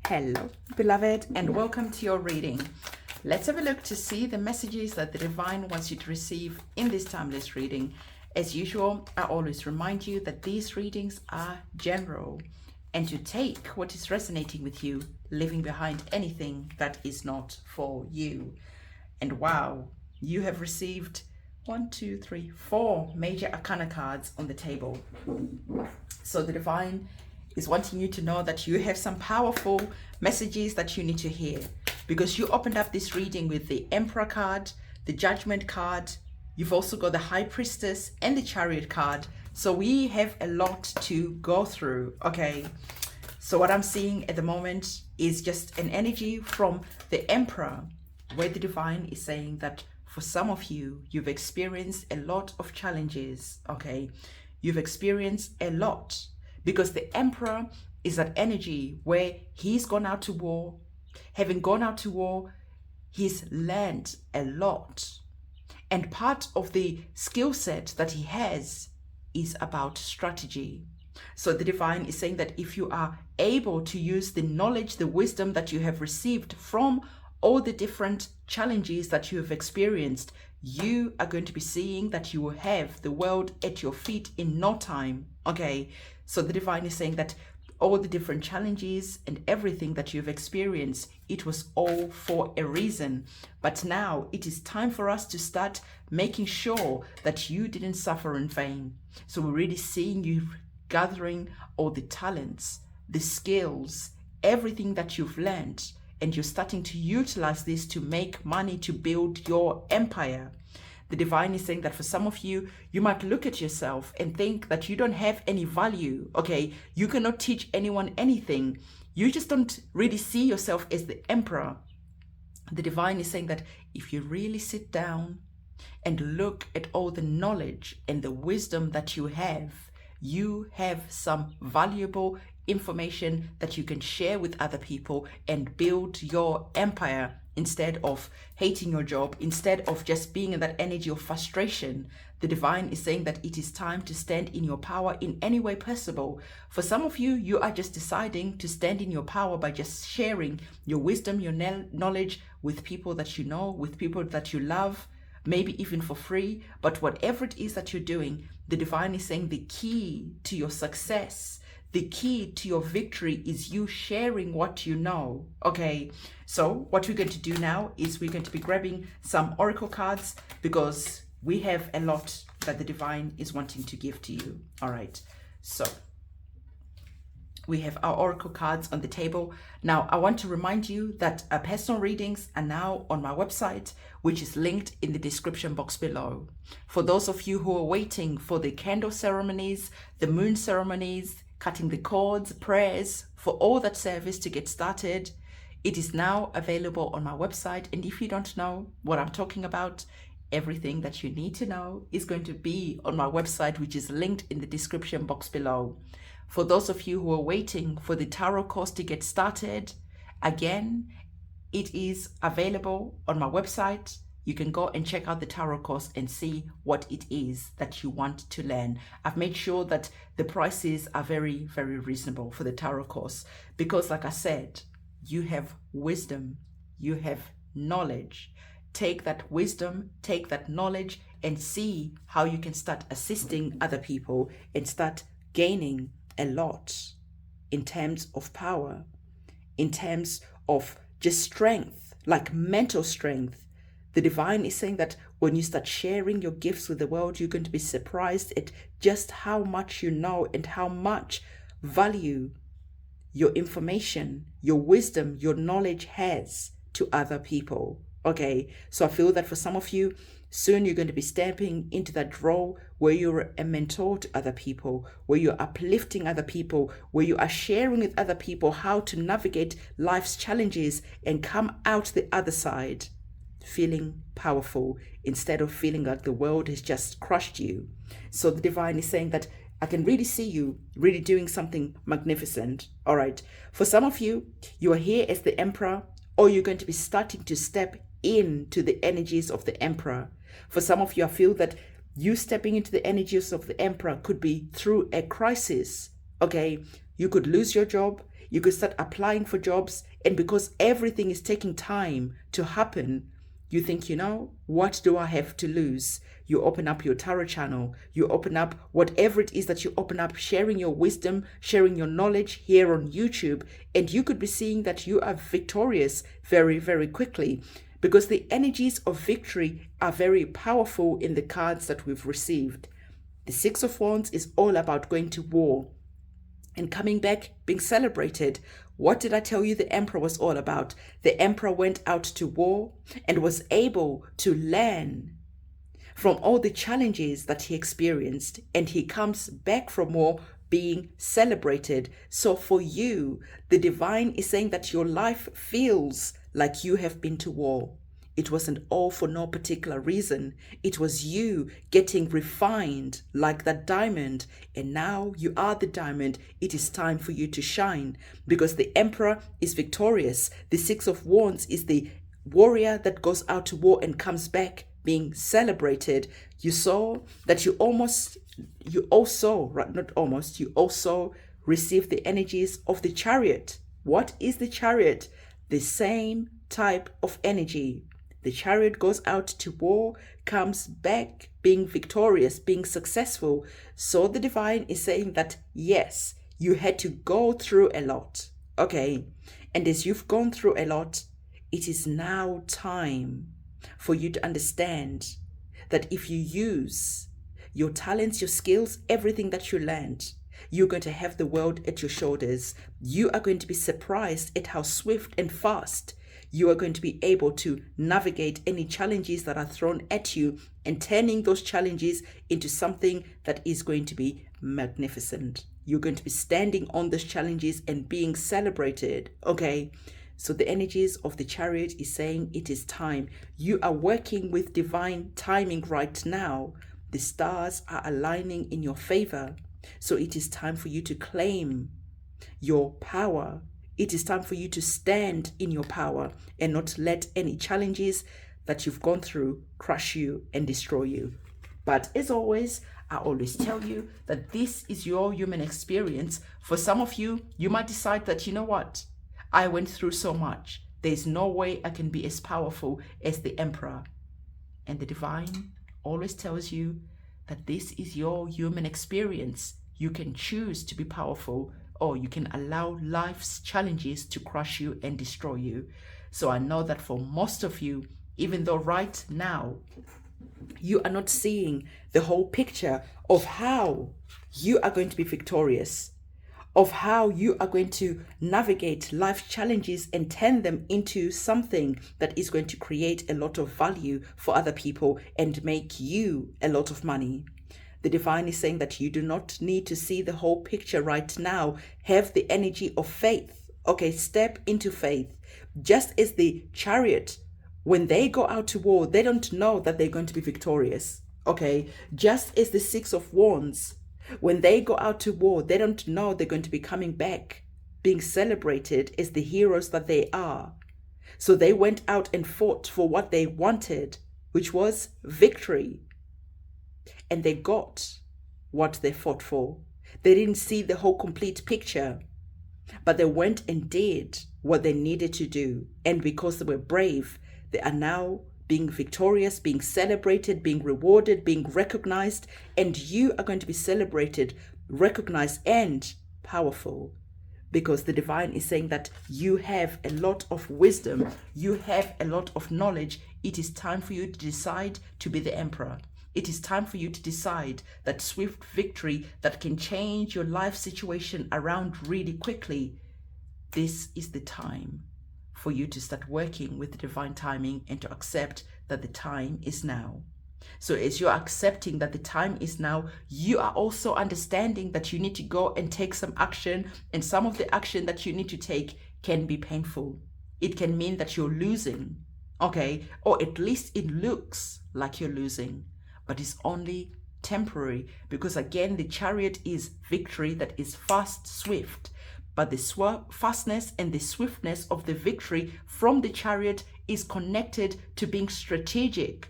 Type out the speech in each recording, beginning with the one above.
Hello, beloved, and welcome to your reading. Let's have a look to see the messages that the Divine wants you to receive in this timeless reading. As usual, I always remind you that these readings are general and to take what is resonating with you, leaving behind anything that is not for you. And wow, you have received 4 major arcana cards on the table. So the Divine is wanting you to know that you have some powerful messages that you need to hear, because you opened up this reading with the Emperor card, the Judgment card. You've also got the High Priestess and the Chariot card. So we have a lot to go through. Okay, so what I'm seeing at the moment is just an energy from the Emperor, where the Divine is saying that for some of you, you've experienced a lot of challenges. Okay, you've experienced a lot, because the Emperor is that energy where he's gone out to war. Having gone out to war, he's learned a lot. And part of the skill set that he has is about strategy. So the Divine is saying that if you are able to use the knowledge, the wisdom that you have received from all the different challenges that you have experienced, you are going to be seeing that you will have the world at your feet in no time. Okay, so the Divine is saying that all the different challenges and everything that you've experienced, it was all for a reason. But now it is time for us to start making sure that you didn't suffer in vain. So we're really seeing you gathering all the talents, the skills, everything that you've learned, and you're starting to utilize this to make money, to build your empire. The Divine is saying that for some of you, you might look at yourself and think that you don't have any value. Okay, you cannot teach anyone anything. You just don't really see yourself as the Emperor. The Divine is saying that if you really sit down and look at all the knowledge and the wisdom that you have some valuable information that you can share with other people and build your empire, instead of hating your job, instead of just being in that energy of frustration. The Divine is saying that it is time to stand in your power in any way possible. For some of you, you are just deciding to stand in your power by just sharing your wisdom, your knowledge with people that you know, with people that you love, maybe even for free. But whatever it is that you're doing, the Divine is saying the key to your success, the key to your victory is you sharing what you know. Okay, so what we're going to do now is we're going to be grabbing some oracle cards, because we have a lot that the Divine is wanting to give to you. All right, so we have our oracle cards on the table. Now, I want to remind you that our personal readings are now on my website, which is linked in the description box below. For those of you who are waiting for the candle ceremonies, the moon ceremonies, cutting the cords, prayers, for all that service to get started, it is now available on my website. And if you don't know what I'm talking about, everything that you need to know is going to be on my website, which is linked in the description box below. For those of you who are waiting for the tarot course to get started, again, it is available on my website. You can go and check out the tarot course and see what it is that you want to learn. I've made sure that the prices are very, very reasonable for the tarot course, because like I said, you have wisdom, you have knowledge. Take that wisdom, take that knowledge, and see how you can start assisting other people and start gaining a lot in terms of power, in terms of just strength, like mental strength. The Divine is saying that when you start sharing your gifts with the world, you're going to be surprised at just how much you know and how much value your information, your wisdom, your knowledge has to other people. Okay, so I feel that for some of you, soon you're going to be stepping into that role where you're a mentor to other people, where you're uplifting other people, where you are sharing with other people how to navigate life's challenges and come out the other side feeling powerful, instead of feeling like the world has just crushed you. So the Divine is saying that I can really see you really doing something magnificent. All right, for some of you, you are here as the Emperor, or you're going to be starting to step into the energies of the Emperor. For some of you, I feel that you stepping into the energies of the Emperor could be through a crisis. Okay, you could lose your job, You could start applying for jobs, and because everything is taking time to happen, you think, you know, what do I have to lose? You open up your tarot channel, you open up whatever it is that you open up, sharing your wisdom, sharing your knowledge here on YouTube, and you could be seeing that you are victorious very, very quickly, because the energies of victory are very powerful in the cards that we've received. The Six of Wands is all about going to war and coming back, being celebrated. What did I tell you the Emperor was all about? The Emperor went out to war and was able to learn from all the challenges that he experienced, and he comes back from war being celebrated. So for you, the divine is saying that your life feels like you have been to war. It wasn't all for no particular reason. It was you getting refined like that diamond. And now you are the diamond. It is time for you to shine, because the Emperor is victorious. The Six of Wands is the warrior that goes out to war and comes back being celebrated. You saw that you also received the energies of the Chariot. What is the Chariot? The same type of energy. The Chariot goes out to war, comes back being victorious, being successful. So the divine is saying that, yes, you had to go through a lot. Okay. And as you've gone through a lot, it is now time for you to understand that if you use your talents, your skills, everything that you learned, you're going to have the world at your shoulders. You are going to be surprised at how swift and fast you are going to be able to navigate any challenges that are thrown at you, and turning those challenges into something that is going to be magnificent. You're going to be standing on those challenges and being celebrated. Okay. So the energies of the Chariot is saying it is time. You are working with divine timing right now. The stars are aligning in your favor. So it is time for you to claim your power. It is time for you to stand in your power and not let any challenges that you've gone through crush you and destroy you. But as always, I always tell you that this is your human experience. For some of you, you might decide that, you know what? I went through so much. There's no way I can be as powerful as the Emperor. And the divine always tells you that this is your human experience. You can choose to be powerful, or you can allow life's challenges to crush you and destroy you. So I know that for most of you, even though right now you are not seeing the whole picture of how you are going to be victorious, of how you are going to navigate life challenges and turn them into something that is going to create a lot of value for other people and make you a lot of money. The divine is saying that you do not need to see the whole picture right now. Have the energy of faith. Okay, step into faith. Just as the Chariot, when they go out to war, they don't know that they're going to be victorious. Okay, just as the Six of Wands, when they go out to war, they don't know they're going to be coming back, being celebrated as the heroes that they are. So they went out and fought for what they wanted, which was victory. And they got what they fought for. They didn't see the whole complete picture, but they went and did what they needed to do. And because they were brave, they are now being victorious, being celebrated, being rewarded, being recognized, and you are going to be celebrated, recognized, and powerful, because the divine is saying that you have a lot of wisdom, you have a lot of knowledge. It is time for you to decide to be the Emperor. It is time for you to decide that swift victory that can change your life situation around really quickly. This is the time for you to start working with the divine timing and to accept that the time is now. So as you're accepting that the time is now, you are also understanding that you need to go and take some action, and some of the action that you need to take can be painful. It can mean that you're losing, okay? Or at least it looks like you're losing, but it's only temporary, because again, the Chariot is victory that is fast, swift. But the fastness and the swiftness of the victory from the Chariot is connected to being strategic.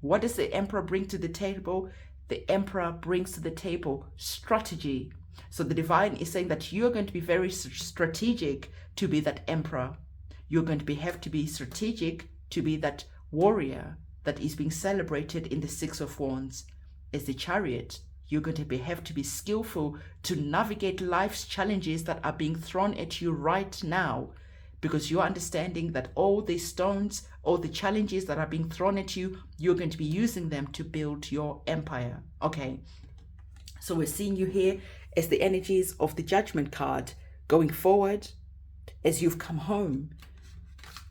What does the Emperor bring to the table? The Emperor brings to the table strategy. So the divine is saying that you're going to be very strategic to be that emperor. You're going to have to be strategic to be that warrior that is being celebrated in the Six of Wands. As the Chariot, you're going to have to be skillful to navigate life's challenges that are being thrown at you right now, because you're understanding that all these stones, all the challenges that are being thrown at you, you're going to be using them to build your empire. Okay, so we're seeing you here as the energies of the Judgment card going forward, as you've come home,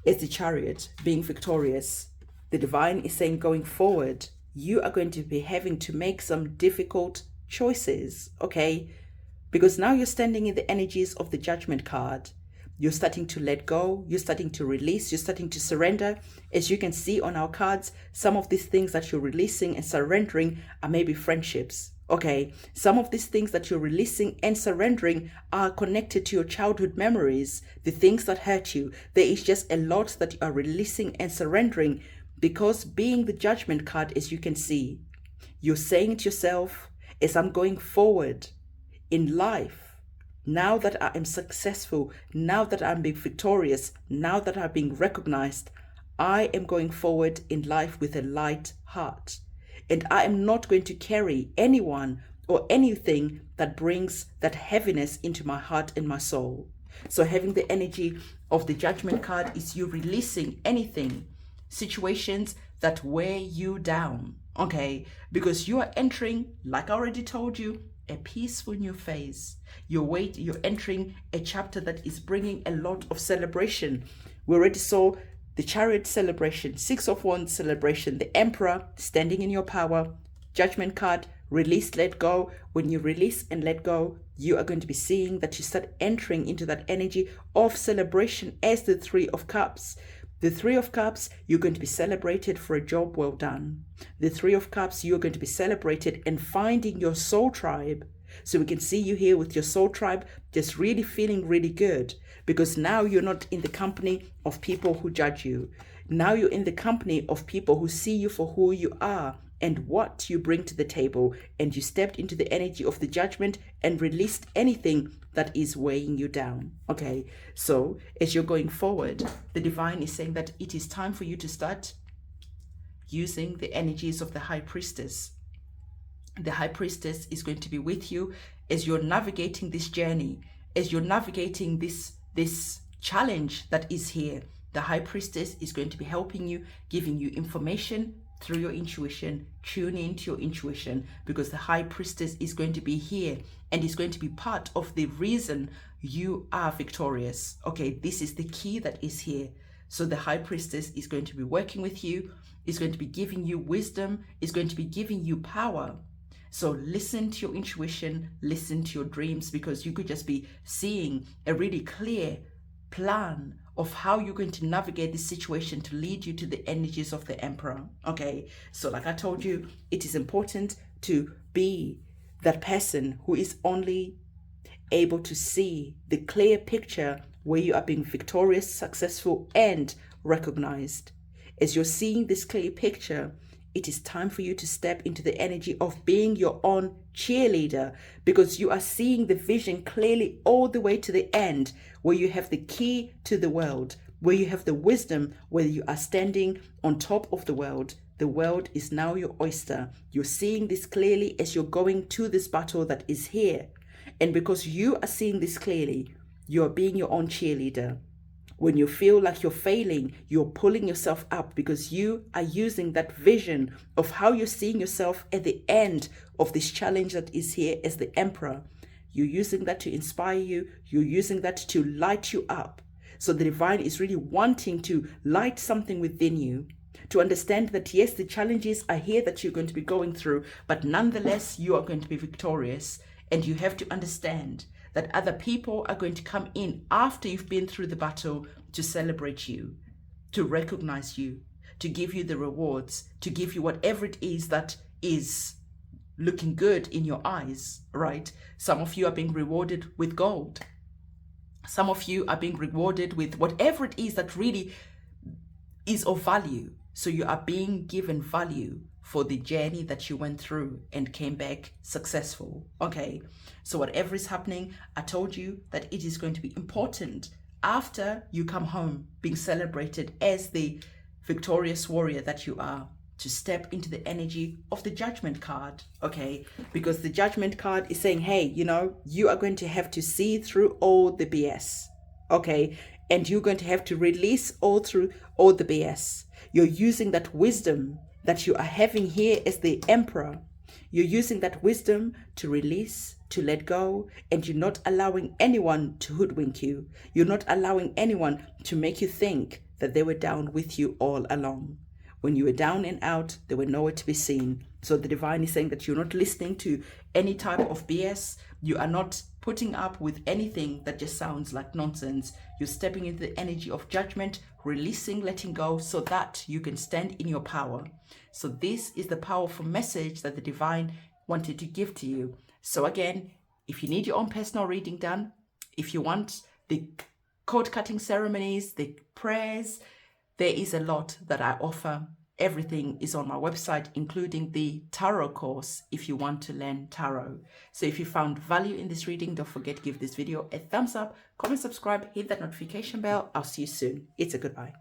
as the Chariot being victorious. The divine is saying going forward, you are going to be having to make some difficult choices, okay? Because now you're standing in the energies of the Judgment card. You're starting to let go, you're starting to release, you're starting to surrender. As you can see on our cards, some of these things that you're releasing and surrendering are maybe friendships, okay? Some of these things that you're releasing and surrendering are connected to your childhood memories, the things that hurt you. There is just a lot that you are releasing and surrendering, because being the Judgment card, as you can see, you're saying to yourself, as I'm going forward in life, now that I am successful, now that I'm being victorious, now that I'm being recognized, I am going forward in life with a light heart. And I am not going to carry anyone or anything that brings that heaviness into my heart and my soul. So having the energy of the Judgment card is you releasing anything, situations that weigh you down, okay? Because you are entering, like I already told you, a peaceful new phase. You're entering a chapter that is bringing a lot of celebration. We already saw the Chariot celebration, Six of Wands celebration, the Emperor standing in your power, Judgment card, release, let go. When you release and let go, you are going to be seeing that you start entering into that energy of celebration as the Three of Cups. The Three of Cups, you're going to be celebrated for a job well done. The Three of Cups, you're going to be celebrated and finding your soul tribe. So we can see you here with your soul tribe, just really feeling really good, because now you're not in the company of people who judge you. Now you're in the company of people who see you for who you are and what you bring to the table. And you stepped into the energy of the Judgment and released anything that is weighing you down. Okay, so as you're going forward, the divine is saying that it is time for you to start using the energies of the High Priestess. The High Priestess is going to be with you as you're navigating this journey, as you're navigating this challenge that is here. The High Priestess is going to be helping you, giving you information through your intuition. Tune into your intuition, because the High Priestess is going to be here and is going to be part of the reason you are victorious. Okay, this is the key that is here. So the High Priestess is going to be working with you, is going to be giving you wisdom, is going to be giving you power. So listen to your intuition, listen to your dreams, because you could just be seeing a really clear plan of how you're going to navigate this situation to lead you to the energies of the Emperor. Okay, so like I told you, it is important to be that person who is only able to see the clear picture where you are being victorious, successful, and recognized. As you're seeing this clear picture, it is time for you to step into the energy of being your own cheerleader, because you are seeing the vision clearly all the way to the end, where you have the key to the world, where you have the wisdom, where you are standing on top of the world. The world is now your oyster. You're seeing this clearly as you're going to this battle that is here. And because you are seeing this clearly, you are being your own cheerleader. When you feel like you're failing, you're pulling yourself up, because you are using that vision of how you're seeing yourself at the end of this challenge that is here as the Emperor. You're using that to inspire you. You're using that to light you up. So the divine is really wanting to light something within you, to understand that yes, the challenges are here that you're going to be going through, but nonetheless, you are going to be victorious. And you have to understand that other people are going to come in after you've been through the battle to celebrate you, to recognize you, to give you the rewards, to give you whatever it is that is looking good in your eyes, right? Some of you are being rewarded with gold. Some of you are being rewarded with whatever it is that really is of value. So you are being given value for the journey that you went through and came back successful. Okay, so whatever is happening, I told you that it is going to be important after you come home being celebrated as the victorious warrior that you are, to step into the energy of the Judgment card. Okay, because the Judgment card is saying, hey, you know, you are going to have to see through all the BS. Okay, and you're going to have to release all through all the BS. You're using that wisdom that you are having here as the Emperor. You're using that wisdom to release, to let go, and you're not allowing anyone to hoodwink you. You're not allowing anyone to make you think that they were down with you all along. When you were down and out, they were nowhere to be seen. So the divine is saying that you're not listening to any type of BS. You are not putting up with anything that just sounds like nonsense. You're stepping into the energy of judgment, releasing, letting go, so that you can stand in your power. So this is the powerful message that the divine wanted to give to you. So again, if you need your own personal reading done, if you want the cord cutting ceremonies, the prayers, there is a lot that I offer. Everything is on my website, including the tarot course if you want to learn tarot. So if you found value in this reading, don't forget to give this video a thumbs up, comment, subscribe, hit that notification bell. I'll see you soon. It's a goodbye.